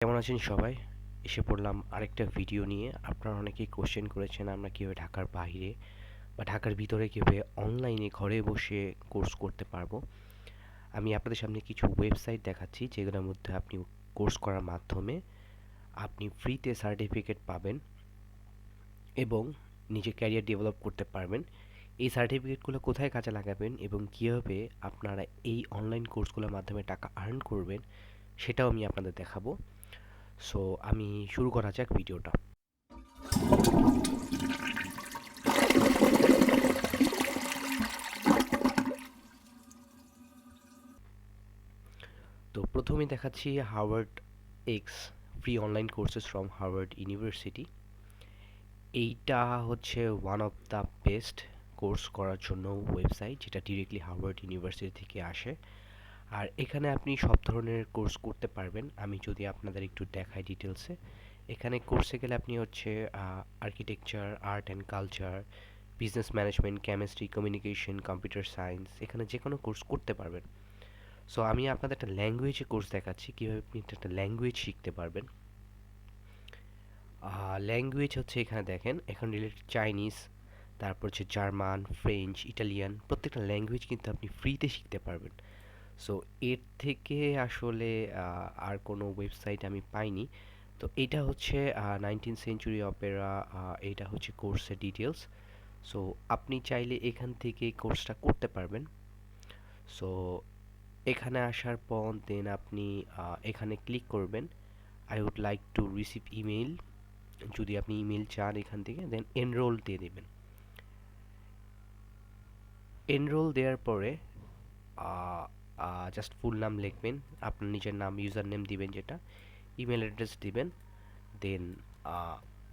কেমন আছেন সবাই? এসে পড়লাম আরেকটা ভিডিও নিয়ে। আপনারা অনেকেই কোশ্চেন করেছেন আমরা কিভাবে ঢাকার বাইরে বা ঢাকার ভিতরে কিভাবে অনলাইনে ঘরে বসে কোর্স করতে পারবো। আমি আপনাদের সামনে কিছু ওয়েবসাইট দেখাচ্ছি যেগুলোর মধ্যে আপনি কোর্স করার মাধ্যমে আপনি ফ্রিতে সার্টিফিকেট পাবেন এবং নিজের ক্যারিয়ার ডেভেলপ করতে পারবেন। এই সার্টিফিকেটগুলো কোথায় কাজে লাগাবেন এবং কীভাবে আপনারা এই অনলাইন কোর্সগুলোর মাধ্যমে টাকা আর্ন করবেন সেটাও আমি আপনাদের দেখাবো। সো আমি শুরু করা যাক ভিডিওটা। তো প্রথমেই দেখাচ্ছি Harvard x free online courses from Harvard university. এইটা হচ্ছে one of the best course করার জন্য ওয়েবসাইট, যেটা ডিরেক্টলি হার্ভার্ড ইউনিভার্সিটি থেকে আসে। আর এখানে আপনি সব ধরনের কোর্স করতে পারবেন। আমি যদি আপনাদের একটু দেখাই ডিটেলসে, এখানে কোর্সে গেলে আপনি হচ্ছে architecture, art and culture, business management, chemistry, communication, computer science, এখানে যে কোনো কোর্স করতে পারবেন। সো আমি আপনাদের একটা ল্যাঙ্গুয়েজে কোর্স দেখাচ্ছি কীভাবে আপনি একটা ল্যাঙ্গুয়েজ শিখতে পারবেন। ল্যাঙ্গুয়েজ হচ্ছে এখানে দেখেন, এখন রিলেটেড চাইনিজ, তারপর হচ্ছে জার্মান, ফ্রেঞ্চ, ইটালিয়ান, প্রত্যেকটা ল্যাঙ্গুয়েজ কিন্তু আপনি ফ্রিতে শিখতে পারবেন। সো এর থেকে আসলে আর কোনো ওয়েবসাইট আমি পাইনি। তো এটা হচ্ছে 19th সেঞ্চুরি অপেরা, এটা হচ্ছে কোর্সের ডিটেলস। সো আপনি চাইলে এখান থেকে কোর্সটা করতে পারবেন। সো এখানে আসার পর দেন আপনি এখানে ক্লিক করবেন I would like to receive email. যদি আপনি ইমেল চান এখান থেকে দেন এনরোল দিয়ে দেবেন। এনরোল দেওয়ার পরে জাস্ট ফুল নাম লিখবেন, আপনার নিজের নাম, ইউজার নেম দিবেন, যেটা ইমেল অ্যাড্রেস দিবেন, দেন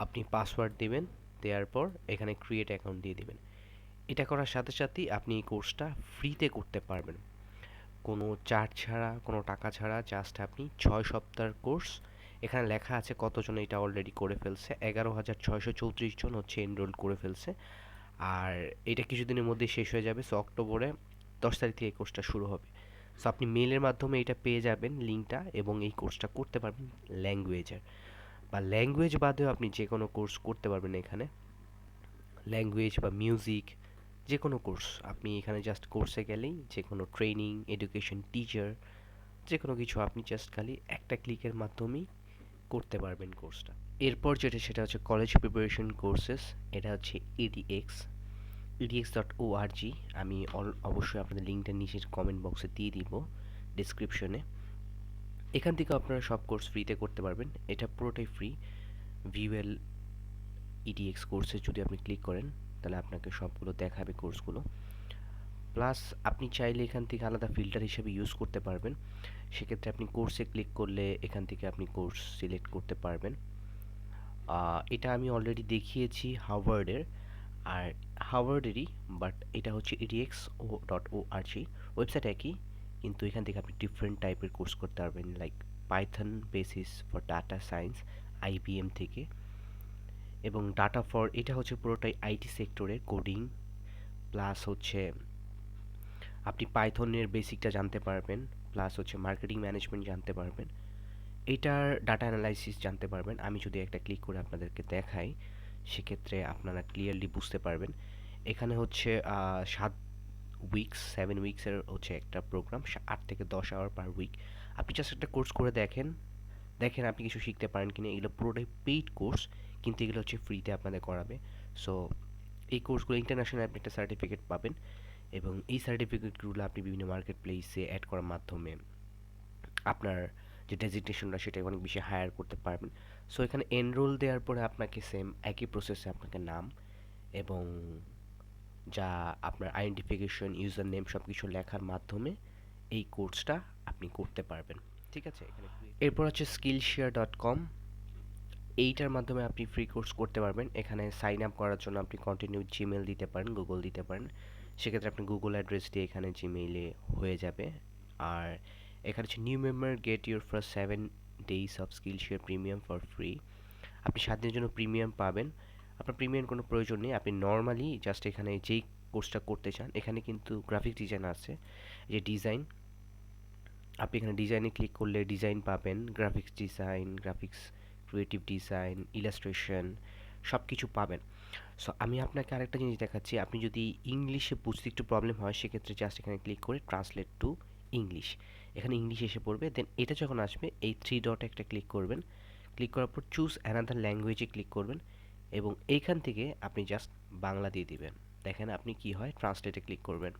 আপনি পাসওয়ার্ড দিবেন। দেওয়ার পর এখানে ক্রিয়েট অ্যাকাউন্ট দিয়ে দিবেন। এটা করার সাথে সাথেই আপনি এই কোর্সটা ফ্রিতে করতে পারবেন, কোনো চার্জ ছাড়া, কোনো টাকা ছাড়া। জাস্ট আপনি 6 সপ্তাহের কোর্স। এখানে লেখা আছে কতজন এটা অলরেডি করে ফেলছে, 11,634 জন হচ্ছে এনরোল করে ফেলছে। আর এটা কিছুদিনের মধ্যেই শেষ হয়ে যাবে। সো অক্টোবরে 10 তারিখ থেকে এই কোর্সটা শুরু হবে। সো আপনি মেলের মাধ্যমে এটা পেয়ে যাবেন লিঙ্কটা, এবং এই কোর্সটা করতে পারবেন ল্যাঙ্গুয়েজের, বা ল্যাঙ্গুয়েজ বাদেও আপনি যে কোনো কোর্স করতে পারবেন এখানে। ল্যাঙ্গুয়েজ বা মিউজিক, যে কোনো কোর্স আপনি এখানে জাস্ট কোর্সে গেলেই যে কোনো ট্রেনিং, এডুকেশন, টিচার, যে কোনো কিছু আপনি জাস্ট খালি একটা ক্লিকের মাধ্যমেই করতে পারবেন কোর্সটা। এরপর যেটা সেটা হচ্ছে কলেজ প্রিপারেশন কোর্সেস। এটা হচ্ছে ইডিএক্স, edx.org। আমি অবশ্যই আপনাদের লিঙ্কটা নিচের কমেন্ট বক্সে দিয়ে দিব, ডিসক্রিপশনে। এখান থেকে আপনারা সব কোর্স ফ্রিতে করতে পারবেন। এটা পুরোটাই ফ্রি। ভিউএল ইডিএক্স কোর্সে যদি আপনি ক্লিক করেন তাহলে আপনাকে সবগুলো দেখাবে কোর্সগুলো। প্লাস আপনি চাইলে এখান থেকে আলাদা ফিল্টার হিসেবে ইউজ করতে পারবেন। সেক্ষেত্রে আপনি কোর্সে ক্লিক করলে এখান থেকে আপনি কোর্স সিলেক্ট করতে পারবেন। এটা আমি অলরেডি দেখিয়েছি হার্ভার্ডের, আর হার্ভার্ডেরই, বাট এটা হচ্ছে edx.org। ওয়েবসাইট একই, কিন্তু এখান থেকে আপনি ডিফারেন্ট টাইপের কোর্স করতে পারবেন, like Python basis for data science IBM থেকে, এবং ডাটা ফর, এটা হচ্ছে পুরোটাই আইটি সেক্টরের কোডিং। প্লাস হচ্ছে আপনি পাইথনের বেসিকটা জানতে পারবেন, প্লাস হচ্ছে মার্কেটিং ম্যানেজমেন্ট জানতে পারবেন, এটার ডাটা অ্যানালাইসিস জানতে পারবেন। আমি যদি একটা ক্লিক করে আপনাদেরকে দেখাই, সেক্ষেত্রে আপনারা ক্লিয়ারলি বুঝতে পারবেন। এখানে হচ্ছে 7 উইকসের হচ্ছে একটা প্রোগ্রাম, 8 থেকে 10 আওয়ার পার উইক। আপনি জাস্ট একটা কোর্স করে দেখেন, দেখেন আপনি কিছু শিখতে পারেন কিনা। এগুলো পুরোটাই পেইড কোর্স, কিন্তু এগুলো হচ্ছে ফ্রিতে আপনাদের করাবে। সো এই কোর্সগুলো ইন্টারন্যাশনাল আপনি একটা সার্টিফিকেট পাবেন, এবং এই সার্টিফিকেটগুলো আপনি বিভিন্ন মার্কেট প্লেসে অ্যাড করার মাধ্যমে আপনার যে ডেজিগনেশনটা সেটা অনেক বেশি হায়ার করতে পারবেন। সো এখানে এনরোল দেওয়ার পরে আপনাকে সেম একই প্রসেসে আপনাকে নাম এবং যা আপনার আইডেন্টিফিকেশন, ইউজার নেম সব কিছু লেখার মাধ্যমে এই কোর্সটা আপনি করতে পারবেন। ঠিক আছে, এরপর হচ্ছে skillshare.com। এইটার মাধ্যমে আপনি ফ্রি কোর্স করতে পারবেন। এখানে সাইন আপ করার জন্য আপনি কন্টিনিউ জিমেল দিতে পারেন, গুগল দিতে পারেন। সেক্ষেত্রে আপনি গুগল অ্যাড্রেস দিয়ে এখানে জিমেইলে হয়ে যাবে। আর এখানে হচ্ছে new member get your first 7 days of Skillshare premium for free. আপনি 7 দিনের জন্য প্রিমিয়াম পাবেন। আপনার প্রিমিয়াম কোনো প্রয়োজন নেই, আপনি নর্মালি জাস্ট এখানে যেই কোর্সটা করতে চান, এখানে কিন্তু গ্রাফিক ডিজাইন আছে, যে ডিজাইন, আপনি এখানে ডিজাইনে ক্লিক করলে ডিজাইন পাবেন, graphics design, graphics, creative design, illustration সব কিছু পাবেন। সো আমি আপনাকে আরেকটা জিনিস দেখাচ্ছি, আপনি যদি ইংলিশে বুঝতে একটু প্রবলেম হয় সেক্ষেত্রে জাস্ট এখানে ক্লিক করে ট্রান্সলেট টু ইংলিশ, এখানে ইংলিশ এসে পড়বে। দেন এটা যখন আসবে এই থ্রি ডট একটা ক্লিক করবেন, ক্লিক করার পর চুজ অ্যানাদার ল্যাঙ্গুয়েজে ক্লিক করবেন এবং এইখান থেকে আপনি জাস্ট বাংলা দিয়ে দিবেন। দেখেন আপনি কি হয়, ট্রান্সলেটে ক্লিক করবেন,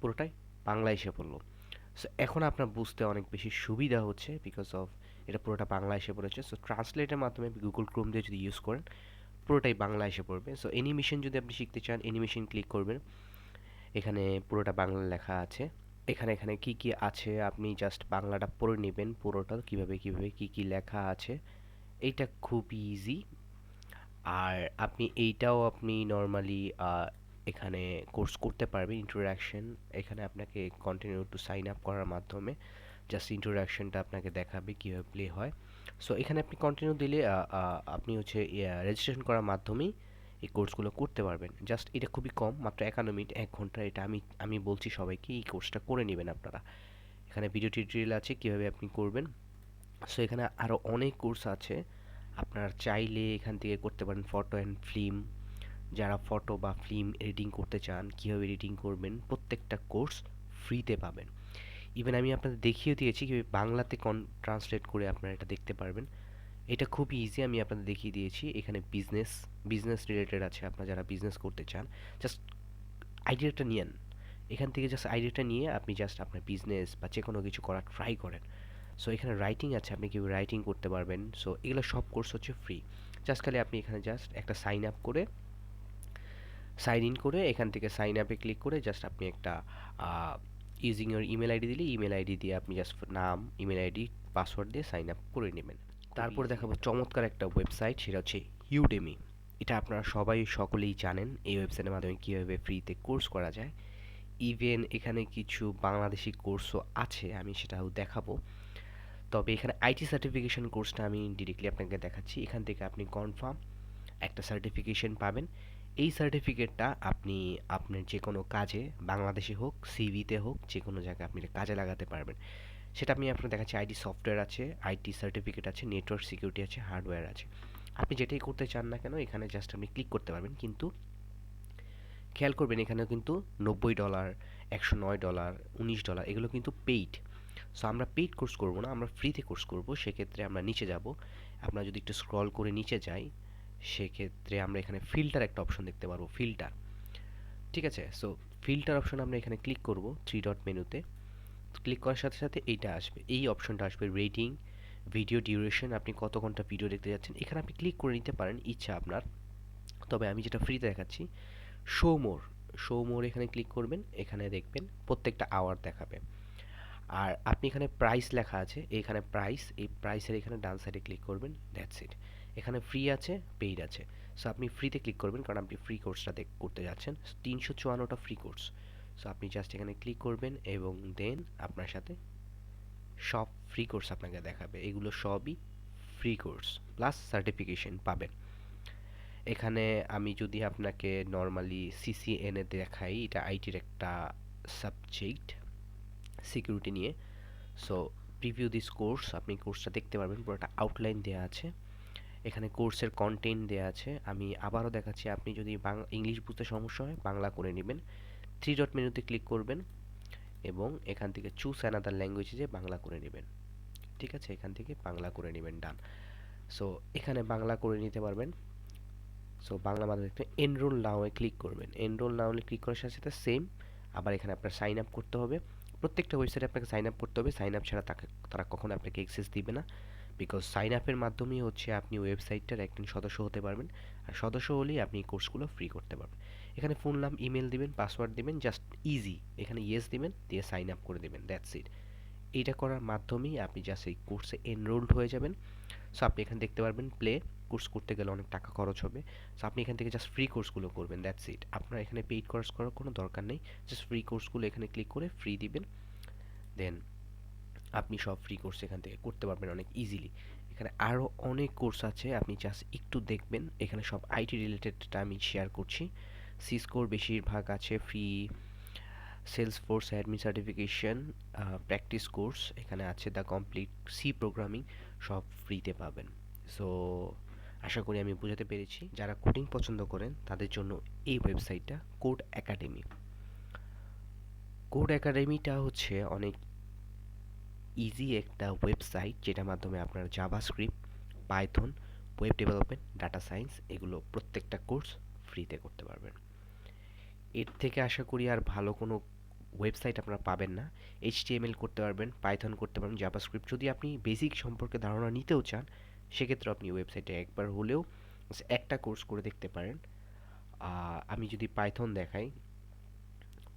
পুরোটাই বাংলা এসে পড়লো। সো এখন আপনার বুঝতে অনেক বেশি সুবিধা হচ্ছে বিকজ অফ এটা পুরোটা বাংলা এসে পড়েছে। সো ট্রান্সলেটের মাধ্যমে গুগল ক্রোম দিয়ে যদি ইউজ করেন পুরোটাই বাংলা এসে পড়বে। সো অ্যানিমেশন যদি আপনি শিখতে চান অ্যানিমেশন ক্লিক করবেন, এখানে পুরোটা বাংলা লেখা আছে। এখানে এখানে কি কি আছে আপনি জাস্ট বাংলাটা পড়ে নেবেন পুরোটা, কিভাবে কিভাবে কি কি লেখা আছে। এইটা খুব ইজি। আর আপনি এইটাও আপনি নর্মালি এখানে কোর্স করতে পারবেন ইন্ট্রোডাকশন। এখানে আপনাকে কন্টিনিউ টু সাইন আপ করার মাধ্যমে জাস্ট ইন্ট্রোডাকশনটা আপনাকে দেখাবে কীভাবে প্লে হয়। সো এখানে আপনি কন্টিনিউ দিলে আপনি হচ্ছে রেজিস্ট্রেশন করার মাধ্যমেই এই কোর্সগুলো করতে পারবেন। জাস্ট এটা খুবই কম, মাত্র 51 মিনিট 1 ঘন্টা। এটা আমি বলছি সবাইকে এই কোর্সটা করে নেবেন আপনারা। এখানে ভিডিও টিউটোরিয়াল আছে কীভাবে আপনি করবেন। সো এখানে আরও অনেক কোর্স আছে, আপনার চাইলে এখান থেকে করতে পারেন। ফটো অ্যান্ড ফিল্ম, যারা ফটো বা ফিল্ম এডিটিং করতে চান কীভাবে এডিটিং করবেন প্রত্যেকটা কোর্স ফ্রিতে পাবেন। ইভেন আমি আপনাদের দেখিয়ে দিয়েছি কীভাবে বাংলাতে ট্রান্সলেট করে আপনারা এটা দেখতে পারবেন। এটা খুবই ইজি, আমি আপনাদের দেখিয়ে দিয়েছি। এখানে বিজনেস রিলেটেড আছে, আপনারা যারা বিজনেস করতে চান জাস্ট আইডিয়াটা নিয়েন, এখান থেকে জাস্ট আইডিয়াটা নিয়ে আপনি জাস্ট আপনার বিজনেস বা যে কোনো কিছু করার ট্রাই করেন। সো এখানে রাইটিং আছে, আপনি কীভাবে রাইটিং করতে পারবেন। সো এগুলো সব কোর্স হচ্ছে ফ্রি। জাস্ট খালি আপনি এখানে জাস্ট একটা সাইন ইন করে এখান থেকে সাইন আপে ক্লিক করে জাস্ট আপনি একটা ইউজিং ইউর ইমেল আইডি দিলে ইমেল আইডি দিয়ে আপনি জাস্ট নাম, ইমেল আইডি, পাসওয়ার্ড দিয়ে সাইন আপ করে নেবেন। তারপরে দেখাবো চমৎকার একটা ওয়েবসাইট, সেটা হচ্ছে ইউডেমি। এটা আপনারা সবাই সকলেই জানেন এই ওয়েবসাইটের মাধ্যমে কীভাবে ফ্রিতে কোর্স করা যায়। ইভেন এখানে কিছু বাংলাদেশি কোর্সও আছে, আমি সেটাও দেখাবো। তবে এখানে আইটি সার্টিফিকেশন কোর্সটা আমি ডিরেক্টলি আপনাকে দেখাচ্ছি। এখান থেকে আপনি কনফার্ম একটা সার্টিফিকেশন পাবেন। এই সার্টিফিকেটটা আপনি আপনার যে কোনো কাজে, বাংলাদেশে হোক সিভিতে হোক, যে কোনো জায়গায় আপনি এটা কাজে লাগাতে পারবেন। সেটা আমি আপনাকে দেখাচ্ছি। আইটি সফটওয়্যার আছে, আইটি সার্টিফিকেট আছে, নেটওয়ার্ক সিকিউরিটি আছে, হার্ডওয়্যার আছে। আপনি যেটাই করতে চান না কেন এখানে জাস্ট আপনি ক্লিক করতে পারবেন। কিন্তু খেয়াল করবেন এখানেও কিন্তু $90, $109, $19 এগুলো কিন্তু পেইড। সো আমরা পেইড কোর্স করব না, আমরা ফ্রিতে কোর্স করব। সেক্ষেত্রে আমরা নিচে যাব, আমরা যদি একটু স্ক্রল করে নিচে যাই সেক্ষেত্রে আমরা এখানে ফিল্টার একটা অপশন দেখতে পারবো, ফিল্টার। ঠিক আছে, সো ফিল্টার অপশন আমরা এখানে ক্লিক করব থ্রি ডট মেনুতে। ক্লিক করার সাথে সাথে এইটা আসবে, এই অপশনটা আসবে রেটিং, ভিডিও ডিউরেশন, আপনি কত ঘন্টা ভিডিও দেখতে যাচ্ছেন এখানে আপনি ক্লিক করে নিতে পারেন ইচ্ছা আপনার। তবে আমি যেটা ফ্রিতে দেখাচ্ছি, শো মোর, শো মোর এখানে ক্লিক করবেন, এখানে দেখবেন প্রত্যেকটা আওয়ার দেখাবে। আর আপনি এখানে প্রাইস লেখা আছে, এখানে প্রাইস, এই প্রাইসের এখানে ডান সাইডে ক্লিক করবেন, দ্যাটস ইট। এখানে ফ্রি আছে, পেইড আছে। সো আপনি ফ্রিতে ক্লিক করবেন কারণ আপনি ফ্রি কোর্সটা করতে যাচ্ছেন। 354টা ফ্রি কোর্স। সো আপনি জাস্ট এখানে ক্লিক করবেন এবং দেন আপনার সাথে সব ফ্রি কোর্স আপনাকে দেখাবে। এগুলো সবই ফ্রি কোর্স প্লাস সার্টিফিকেশন পাবেন। এখানে আমি যদি আপনাকে নর্মালি সিসিএনএ দেখাই, এটা আইটির একটা সাবজেক্ট সিকিউরিটি নিয়ে। সো প্রিভিউ দিস কোর্স, আপনি কোর্সটা দেখতে পারবেন, পুরোটা আউটলাইন দেওয়া আছে। এখানে কোর্সের কন্টেন্ট দেওয়া আছে। আমি আবারও দেখাচ্ছি, আপনি যদি ইংলিশ বুঝতে সমস্যা হয় বাংলা করে নেবেন। থ্রি ডট মেনুতে ক্লিক করবেন এবং এখান থেকে চুজ অ্যানাদার ল্যাঙ্গুয়েজে যে বাংলা করে নেবেন। ঠিক আছে, এখান থেকে বাংলা করে নেবেন, ডান। সো এখানে বাংলা করে নিতে পারবেন। সো বাংলা মাধ্যমে এনরোল নাও-এ ক্লিক করবেন। এনরোল নাও-এ ক্লিক করার সাথে সাথে সেম আবার এখানে আপনার সাইন আপ করতে হবে। প্রত্যেকটা ওয়েবসাইটে আপনাকে সাইন আপ করতে হবে, সাইন আপ ছাড়া তারা কখনো আপনাকে অ্যাক্সেস দিবে না। বিকজ সাইন আপের মাধ্যমেই হচ্ছে আপনি ওয়েবসাইটটার একজন সদস্য হতে পারবেন। আর সদস্য হলেই আপনি এই কোর্সগুলো ফ্রি করতে পারবেন। এখানে ফোন নাম, ইমেল দিবেন, পাসওয়ার্ড দিবেন, জাস্ট ইজি। এখানে ইয়েস দিবেন, দিয়ে সাইন আপ করে দেবেন, দ্যাটস ইট। এইটা করার মাধ্যমেই আপনি জাস্ট এই কোর্সে এনরোলড হয়ে যাবেন। সো আপনি এখানে দেখতে পারবেন প্লে, কোর্স করতে গেলে অনেক টাকা খরচ হবে। সো আপনি এখান থেকে জাস্ট ফ্রি কোর্সগুলো করবেন, দ্যাটস ইট। আপনার এখানে পেইড কোর্স করার কোনো দরকার নেই। জাস্ট ফ্রি কোর্সগুলো এখানে ক্লিক করে ফ্রি দিবেন, দেন আপনি সব ফ্রি কোর্স এখান থেকে করতে পারবেন অনেক ইজিলি। এখানে আরও অনেক কোর্স আছে, আপনি জাস্ট একটু দেখবেন। এখানে সব আইটি রিলেটেডটা আমি শেয়ার করছি। সিসকোর বেশিরভাগ আছে free, Salesforce admin certification, practice course এখানে আছে, দ্য কমপ্লিট সি প্রোগ্রামিং, সব ফ্রিতে পাবেন। সো আশা করি আমি বোঝাতে পেরেছি। যারা কোডিং পছন্দ করেন তাদের জন্য এই ওয়েবসাইটটা কোড একাডেমি। কোড একাডেমিটা হচ্ছে অনেক ইজি একটা ওয়েবসাইট, যেটার মাধ্যমে আপনার JavaScript, Python, web development, data science এগুলো প্রত্যেকটা কোর্স ফ্রিতে করতে পারবেন। এর থেকে আশা করি আর ভালো কোনো ওয়েবসাইট আপনারা পাবেন না। এইচটিএমএল করতে পারবেন, পাইথন করতে পারবেন, জাভাস্ক্রিপ্ট যদি আপনি বেসিক সম্পর্কে ধারণা নিতেও চান, সেক্ষেত্রে আপনি ওয়েবসাইটে একবার হলেও একটা কোর্স করে দেখতে পারেন। আমি যদি পাইথন দেখাই,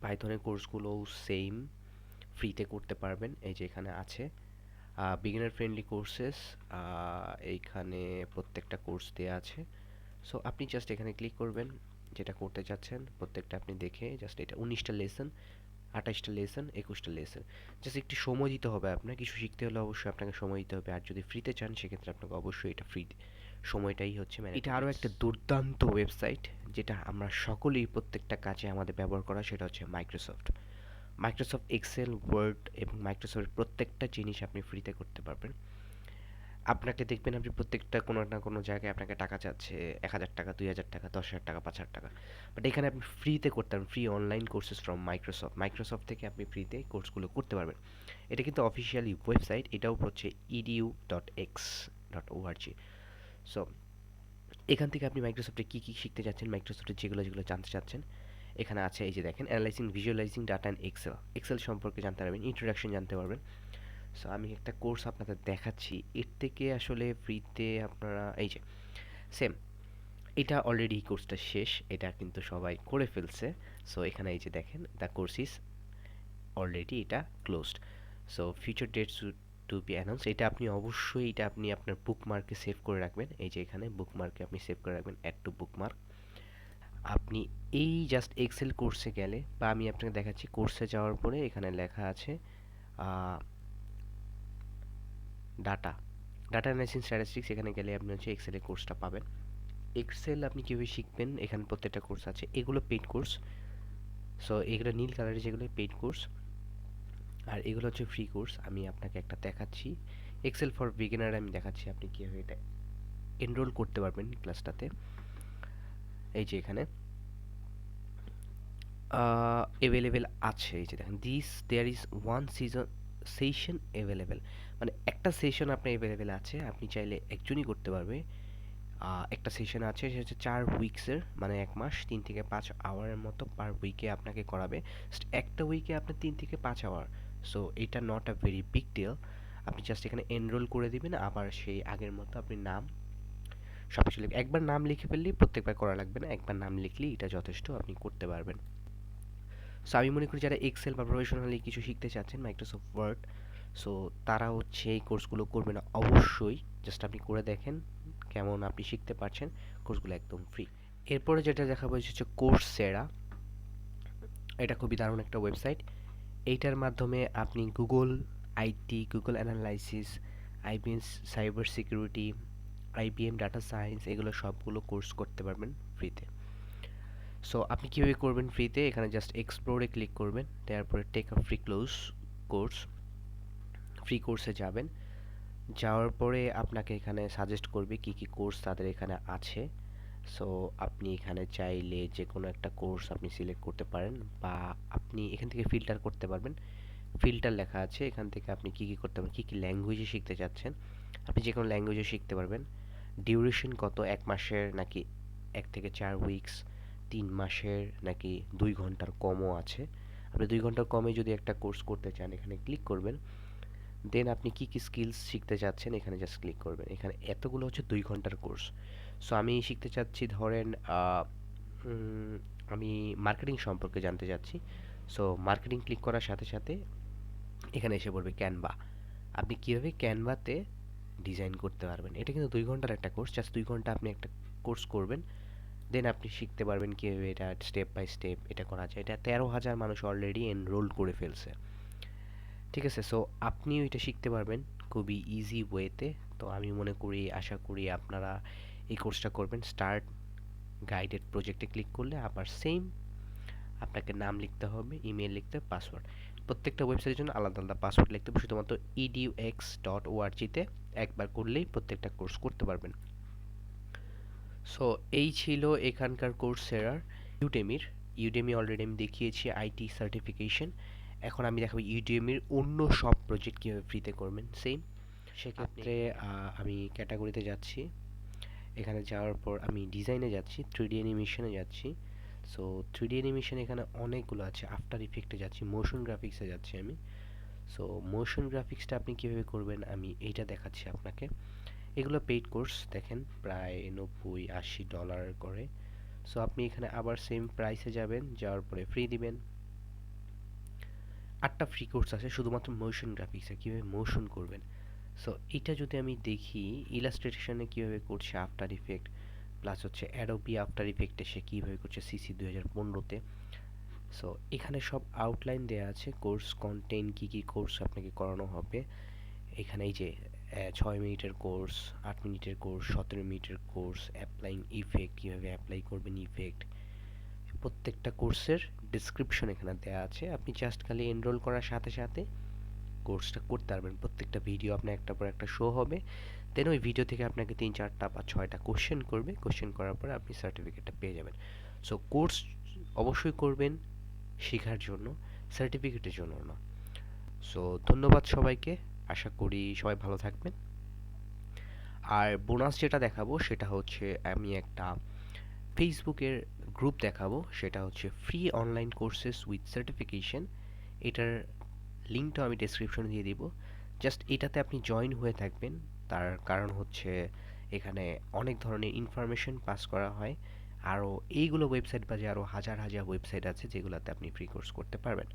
পাইথনের কোর্সগুলোও সেম ফ্রিতে করতে পারবেন। এই যে এখানে আছে বিগিনার ফ্রেন্ডলি কোর্সেস, এইখানে প্রত্যেকটা কোর্স দেওয়া আছে। সো আপনি জাস্ট এখানে ক্লিক করবেন, যেটা করতে চাচ্ছেন প্রত্যেকটা আপনি দেখে জাস্ট, এটা 19টা লেসন, 28টা লেসন, 21টা লেসন। জাস্ট একটু সময় দিতে হবে আপনার, কিছু শিখতে হলে অবশ্যই আপনাকে সময় দিতে হবে। আর যদি ফ্রিতে চান সেক্ষেত্রে আপনাকে অবশ্যই এটা ফ্রি সময়টাই হচ্ছে ম্যানেজ। এটা আরও একটা দুর্দান্ত ওয়েবসাইট, যেটা আমরা সকলেই প্রত্যেকটা কাজে আমাদের ব্যবহার করা, সেটা হচ্ছে মাইক্রোসফট। মাইক্রোসফট এক্সেল, ওয়ার্ড এবং মাইক্রোসফটের প্রত্যেকটা জিনিস আপনি ফ্রিতে করতে পারবেন। আপনাকে দেখবেন আপনি প্রত্যেকটা কোনো না কোনো জায়গায় আপনাকে টাকা চাচ্ছে, 1000 টাকা, 2000 টাকা, 10,000 টাকা, 5,000 টাকা, বাট এখানে আপনি ফ্রিতে করতে পারবেন। Free online courses from Microsoft থেকে আপনি ফ্রিতে কোর্সগুলো করতে পারবেন। এটা কিন্তু অফিসিয়ালি ওয়েবসাইট, এটাও হচ্ছে edu.x.org। সো এখান থেকে আপনি মাইক্রোসফটে কী কী শিখতে চাচ্ছেন, মাইক্রোসফটের যেগুলো যেগুলো জানতে চাচ্ছেন এখানে আছে। এই যে দেখেন, analysing, visualising data and Excel সম্পর্কে জানতে পারবেন, ইন্ট্রোডাকশন জানতে পারবেন। সো আমি একটা কোর্স আপনাদের দেখাচ্ছি, এর থেকে আসলে ফ্রিতে আপনারা এই যে সেম, এটা অলরেডি কোর্সটা শেষ, এটা কিন্তু সবাই করে ফেলছে। সো এখানে এই যে দেখেন, দ্য কোর্স ইজ অলরেডি এটা closed. So future dates to be announce, এটা আপনি অবশ্যই এটা আপনি আপনার বুকমার্কে সেভ করে রাখবেন। এই যে এখানে বুকমার্কে আপনি সেভ করে রাখবেন, অ্যাড টু বুকমার্ক। আপনি এই জাস্ট এক্সেল কোর্সে গেলে, বা আমি আপনাকে দেখাচ্ছি, কোর্সে যাওয়ার পরে এখানে লেখা আছে ডাটা ডাটা অ্যানালাইসিস স্ট্যাটিস্টিক্স, এখানে গেলে আপনি হচ্ছে এক্সেলের কোর্সটা পাবেন। এক্সেল আপনি কীভাবে শিখবেন, এখানে প্রত্যেকটা কোর্স আছে, এগুলো পেইড কোর্স। সো এগুলো নীল কালারের যেগুলো পেইড কোর্স, আর এগুলো হচ্ছে ফ্রি কোর্স। আমি আপনাকে একটা দেখাচ্ছি, এক্সেল ফর বিগিনার আমি দেখাচ্ছি আপনি কীভাবে এটা এনরোল করতে পারবেন ক্লাসটাতে। এই যে এখানে অ্যাভেলেবেল আছে, এই যে দেখেন, there is one session available, মানে একটা সেশন আপনার অ্যাভেলেবেল আছে, আপনি চাইলে একজনই করতে পারবে। একটা সেশন আছে, সেটা হচ্ছে 4 উইকসের, মানে 1 মাস, 3 থেকে 5 আওয়ারের মতো পার উইকে আপনাকে করাবে। একটা উইকে আপনার 3 থেকে 5 আওয়ার। সো এটা not a very big deal. আপনি জাস্ট এখানে এনরোল করে দিবেন, আবার সেই আগের মতো আপনি নাম সব কিছু লিখে, একবার নাম লিখে ফেললেই, প্রত্যেকবার করা লাগবে না, একবার নাম লিখলেই এটা যথেষ্ট, আপনি করতে পারবেন। সো আমি মনে করি যারা এক্সেল বা প্রফেশনালি কিছু শিখতে চাচ্ছেন, মাইক্রোসফট ওয়ার্ড, সো তারা হচ্ছে এই কোর্সগুলো করবে না অবশ্যই। জাস্ট আপনি করে দেখেন কেমন আপনি শিখতে পারছেন, কোর্সগুলো একদম ফ্রি। এরপরে যেটা দেখাবো হচ্ছে কোর্সেরা। এটা খুবই দারুণ একটা ওয়েবসাইট। এইটার মাধ্যমে আপনি Google IT, Google analysis, IBM cyber security, IBM data science, এগুলো সবগুলো কোর্স করতে পারবেন ফ্রিতে। সো আপনি কীভাবে করবেন ফ্রিতে, এখানে জাস্ট এক্সপ্লোরে ক্লিক করবেন, তারপরে take a free course, free কোর্সে যাবেন। যাওয়ার পরে আপনাকে এখানে সাজেস্ট করবে কি কি কোর্স তাদের এখানে আছে। সো আপনি এখানে চাইলে যে কোনো একটা কোর্স আপনি সিলেক্ট করতে পারেন, বা আপনি এখান থেকে ফিল্টার করতে পারবেন। ফিল্টার লেখা আছে, এখান থেকে আপনি কি কি করতে পারেন, কী কী ল্যাঙ্গুয়েজে শিখতে চাচ্ছেন, আপনি যে কোনো ল্যাঙ্গুয়েজে শিখতে পারবেন। ডিউরেশন কত, 1 মাসের নাকি 1 থেকে 4 উইকস, 3 মাসের নাকি 2 ঘন্টার কমও আছে। আপনি 2 ঘন্টার কমে যদি একটা কোর্স করতে চান, এখানে ক্লিক করবেন। দেন আপনি কি কি স্কিলস শিখতে চাচ্ছেন, এখানে জাস্ট ক্লিক করবেন। এখানে এতগুলো হচ্ছে 2 ঘন্টার কোর্স। সো আমি শিখতে চাচ্ছি, ধরেন আমি মার্কেটিং সম্পর্কে জানতে চাচ্ছি। সো মার্কেটিং ক্লিক করার সাথে সাথে এখানে এসে পড়বে ক্যানভা। আপনি কীভাবে ক্যানভাতে ডিজাইন করতে পারবেন। এটা কিন্তু 2 ঘন্টার একটা কোর্স, জাস্ট 2 ঘন্টা আপনি একটা কোর্স করবেন, দেন আপনি শিখতে পারবেন কীভাবে এটা স্টেপ বাই স্টেপ এটা করা যায়। এটা 13,000 মানুষ অলরেডি এনরোল করে ফেলছে। ঠিক আছে, সো আপনিও এটা শিখতে পারবেন খুবই ইজি ওয়েতে। তো আমি মনে করি, আশা করি আপনারা এই কোর্সটা করবেন। স্টার্ট গাইডেড প্রজেক্টে ক্লিক করলে আবার সেম আপনাকে নাম লিখতে হবে, ইমেল লিখতে হবে, পাসওয়ার্ড। প্রত্যেকটা ওয়েবসাইটের জন্য আলাদা আলাদা পাসওয়ার্ড লিখতে হবে। শুধুমাত্র edux.org-তে একবার করলেই প্রত্যেকটা কোর্স করতে পারবেন। সো এই ছিল এখানকার কোর্সেরার। ইউডেমি অলরেডি আমি দেখিয়েছি আইটি সার্টিফিকেশন। এখন আমি দেখাবো ইউডেমির অন্য সব প্রজেক্ট কীভাবে ফ্রিতে করবেন সেম। সেক্ষেত্রে আমি ক্যাটাগরিতে যাচ্ছি। এখানে যাওয়ার পর আমি ডিজাইনে যাচ্ছি, 3D অ্যানিমেশনে যাচ্ছি। সো 3D অ্যানিমেশন এখানে অনেকগুলো আছে। আফটার ইফেক্টে যাচ্ছি, মোশন গ্রাফিক্সে যাচ্ছি আমি। সো মোশন গ্রাফিক্সটা আপনি কীভাবে করবেন আমি এইটা দেখাচ্ছি আপনাকে। এগুলো পেইড কোর্স, দেখেন প্রায় $90-80 করে। সো আপনি এখানে আবার সেম প্রাইসে যাবেন, যাওয়ার পরে ফ্রি দিবেন। 8টা ফ্রি কোর্স আছে শুধুমাত্র মোশন গ্রাফিক্সে, কীভাবে মোশন করবেন। সো এটা যদি আমি দেখি ইলাস্ট্রেশনে কীভাবে করছে আফটার ইফেক্ট, প্লাস হচ্ছে অ্যাডোবি আফটার ইফেক্টে সে কীভাবে করছে সিসি 2015-তে। সো এখানে সব আউটলাইন দেওয়া আছে, কোর্স কন্টেন্ট কী কী কোর্স আপনাকে করানো হবে। এখানে এই যে 6 মিনিটের কোর্স, 8 মিনিটের কোর্স, 17 মিনিটের কোর্স, অ্যাপ্লাইং ইফেক্ট, কীভাবে অ্যাপ্লাই করবেন ইফেক্ট। প্রত্যেকটা কোর্সের ডিসক্রিপশন এখানে দেওয়া আছে। আপনি জাস্ট খালি এনরোল করার সাথে সাথে কোর্সটা করতে পারবেন। প্রত্যেকটা ভিডিও আপনার একটা পর একটা শো হবে, দেন ওই ভিডিও থেকে আপনাকে 3-4টা বা 6টা কোশ্চেন করবে। কোশ্চেন করার পরে আপনি সার্টিফিকেটটা পেয়ে যাবেন। সো কোর্স অবশ্যই করবেন শেখার জন্য, সার্টিফিকেটের জন্য না। সো ধন্যবাদ সবাইকে, আশা করি সবাই ভালো থাকবেন। আর বোনাস যেটা দেখাবো সেটা হচ্ছে আমি একটা ফেসবুকের গ্রুপ দেখাবো, সেটা হচ্ছে free online courses with certification. এটার লিঙ্কটা আমি ডেসক্রিপশনে দিয়ে দিব। জাস্ট এটাতে আপনি জয়েন হয়ে থাকবেন। তার কারণ হচ্ছে এখানে অনেক ধরনের ইনফরমেশন পাস করা হয়। আরও এইগুলো ওয়েবসাইট বাজে আরও হাজার হাজার ওয়েবসাইট আছে যেগুলোতে আপনি ফ্রি কোর্স করতে পারবেন।